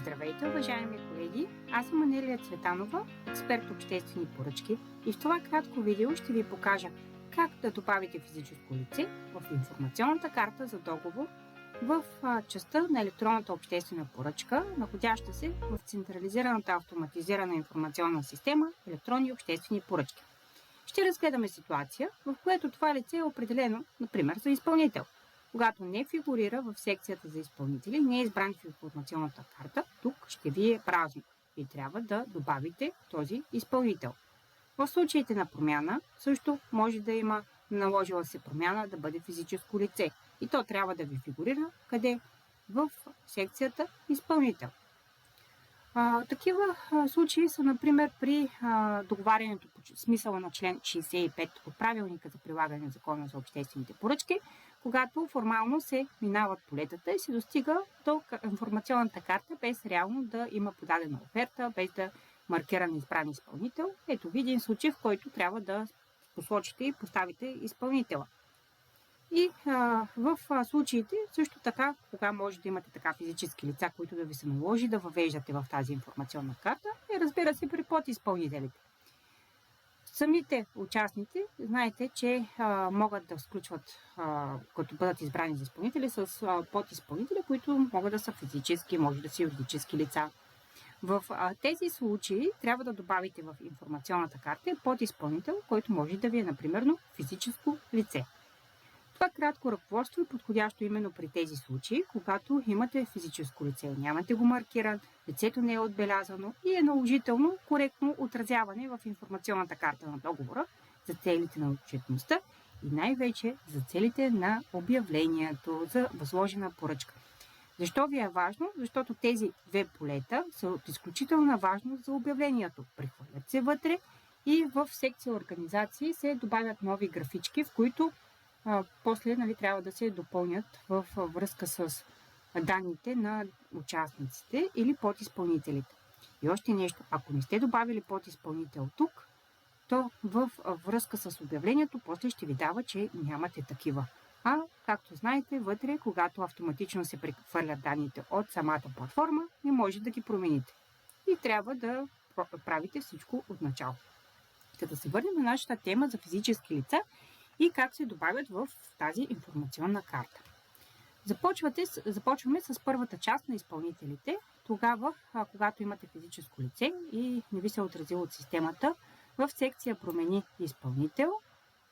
Здравейте, уважаеми колеги! Аз съм Анелия Цветанова, експерт обществени поръчки и в това кратко видео ще ви покажа как да добавите физическо лице в информационната карта за договор в частта на електронната обществена поръчка, находяща се в централизираната автоматизирана информационна система електронни обществени поръчки. Ще разгледаме ситуация, в която това лице е определено, например, за изпълнител. Когато не фигурира в секцията за изпълнители, не е избран в информационната карта, тук ще ви е празно и трябва да добавите този изпълнител. В случаите на промяна също може да има наложила се промяна да бъде физическо лице и то трябва да ви фигурира къде? В секцията изпълнител. Такива случаи са, например, при договарянето по смисъла на член 65 от правилника за прилагане на закона за обществените поръчки, когато формално се минават полетата и се достига до информационната карта, без реално да има подадена оферта, без да маркиран избран изпълнител. Ето ви един случай, в който трябва да посочите и поставите изпълнителя. И в случаите също така, кога може да имате така физически лица, които да ви се наложи да въвеждате в тази информационна карта, и разбира се при подизпълнителите. Самите участници, знаете, че могат да сключват, като бъдат избрани за изпълнители, с подизпълнители, които могат да са физически, може да са юридически лица. В тези случаи трябва да добавите в информационната карта подизпълнител, който може да ви е, например, физическо лице. Това кратко ръководство е подходящо именно при тези случаи, когато имате физическо лице, нямате го маркиран, лицето не е отбелязано и е наложително коректно отразяване в информационната карта на договора за целите на отчетността и най-вече за целите на обявлението за възложена поръчка. Защо ви е важно? Защото тези две полета са от изключителна важност за обявлението. Прехвърлят се вътре и в секция организации се добавят нови графички, в които после трябва да се допълнят в връзка с данните на участниците или подизпълнителите. И още нещо, ако не сте добавили подизпълнител тук, то в връзка с обявлението после ще ви дава, че нямате такива. Както знаете, вътре, когато автоматично се прехвърлят данните от самата платформа, не може да ги промените. И трябва да правите всичко от начало. Да се върнем на нашата тема за физически лица и как се добавят в тази информационна карта. Започваме с първата част на изпълнителите. Тогава, когато имате физическо лице и не ви се отразило от системата, в секция промени изпълнител,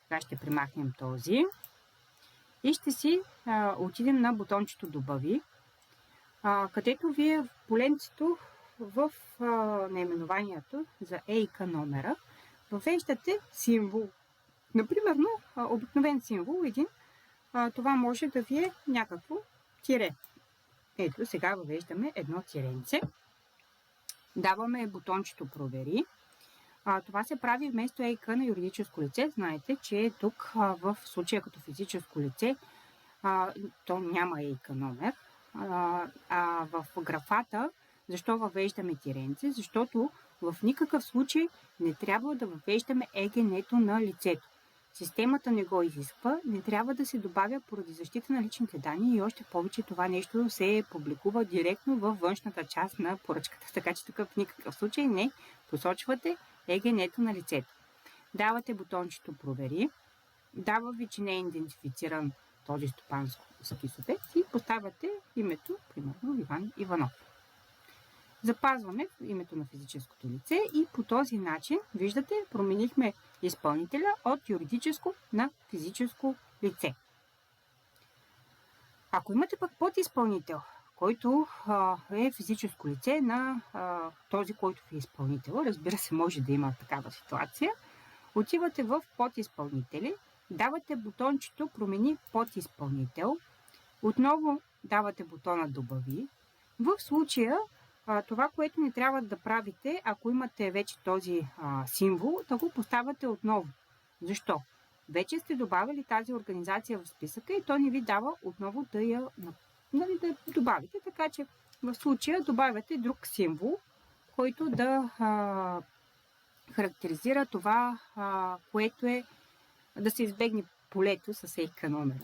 сега ще премахнем този и ще си отидем на бутончето добави, където вие в поленцето в наименованието за ЕИК номера въвеждате символ. Например, обикновен символ един, това може да ви е някакво тире. Ето, сега въвеждаме едно тиренце. Даваме бутончето провери. Това се прави вместо ЕИК на юридическо лице. Знаете, че тук в случая като физическо лице то няма ЕИК номер. В графата защо въвеждаме тиренце? Защото в никакъв случай не трябва да въвеждаме ЕГН-то на лицето. Системата не го изисква, не трябва да се добавя поради защита на личните данни и още повече това нещо се публикува директно във външната част на поръчката. Така че тук в никакъв случай не посочвате ЕГН-то на лицето. Давате бутончето провери, дава ви, че не е идентифициран този стопански субект и поставяте името, примерно Иван Иванов. Запазваме името на физическото лице и по този начин, виждате, променихме изпълнителя от юридическо на физическо лице. Ако имате пък подизпълнител, който е физическо лице на този, който е изпълнител, разбира се, може да има такава ситуация, отивате в подизпълнители, давате бутончето промени подизпълнител, отново давате бутона добави. В случая това, което не трябва да правите, ако имате вече този символ, да го поставяте отново. Защо? Вече сте добавили тази организация в списъка и то не ви дава отново да я добавите, така че в случая добавяте друг символ, който да характеризира това, което е да се избегне полето с ЕИК номера.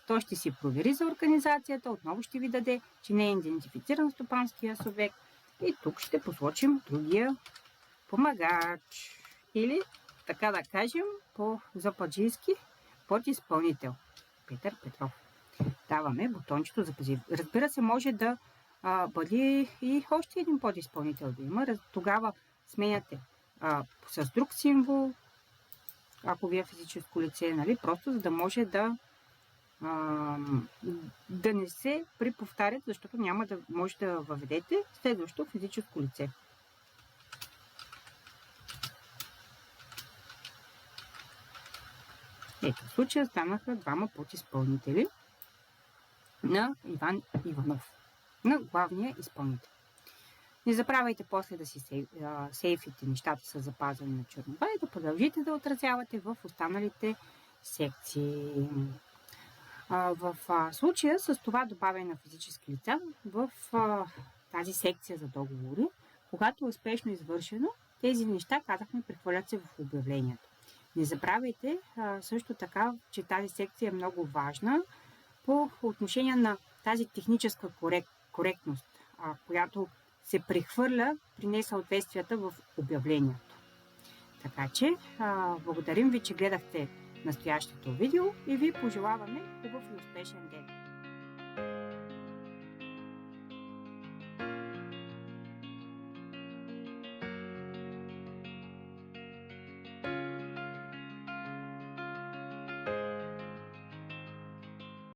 Той ще си провери за организацията, отново ще ви даде, че не е идентифициран стопанския субект И тук ще посочим другия помагач. Или, така да кажем, по-западжийски подизпълнител. Петър Петров. Даваме бутончето за позив. Разбира се, може да бъде и още един подизпълнител да има. Тогава сменяте с друг символ, ако ви е физическо лице, нали? Просто за да може да не се преповтарят, защото няма да може да въведете следващо физическо лице. Ето, в случая станаха двама подизпълнители на Иван Иванов, на главния изпълнител. Не забравяйте после да си сейфите нещата са запазени на чернова и да продължите да отразявате в останалите секции. В случая с това добавяне на физически лица в тази секция за договори, когато е успешно извършено, тези неща, казахме, прехвърлят се в обявлението. Не забравяйте също така, че тази секция е много важна по отношение на тази техническа коректност, която се прехвърля при несъответствията в обявлението. Така че, благодарим ви, че гледахте настоящото видео и ви пожелаваме хубав и успешен ден!